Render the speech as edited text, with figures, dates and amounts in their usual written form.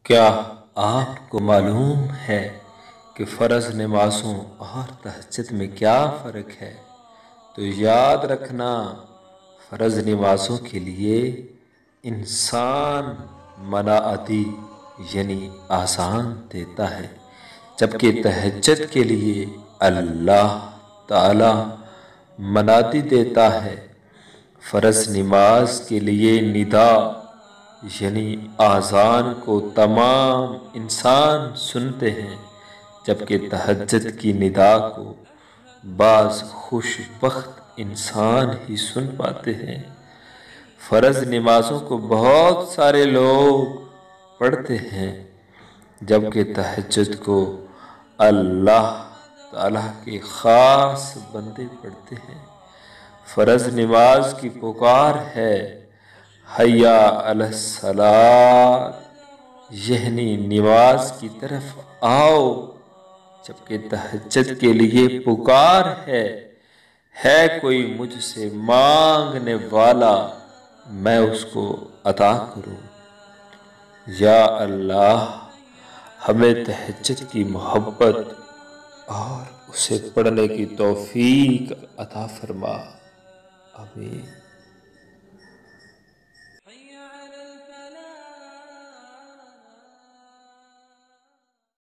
کیا آپ کو معلوم ہے کہ فرض نمازوں اور تہجد میں کیا فرق ہے؟ تو یاد رکھنا، فرض نمازوں کے لیے انسان مناعتی یعنی آسان دیتا ہے، جبکہ تہجد کے لیے اللہ تعالی مناتی دیتا ہے۔ فرض نماز کے لیے ندا یعنی آذان کو تمام انسان سنتے ہیں، جبکہ تہجد کی ندا کو بعض خوش بخت انسان ہی سن پاتے ہیں۔ فرض نمازوں کو بہت سارے لوگ پڑھتے ہیں، جبکہ تہجد کو اللہ تعالیٰ کے خاص بندے پڑھتے ہیں۔ فرض نماز کی پکار ہے حی علی الصلاۃ یعنی نماز کی طرف آؤ، جبکہ تہجد کے لیے پکار ہے کوئی مجھ سے مانگنے والا میں اس کو عطا کروں۔ یا اللہ ہمیں تہجد کی محبت اور اسے پڑھنے کی توفیق عطا فرما، آمین۔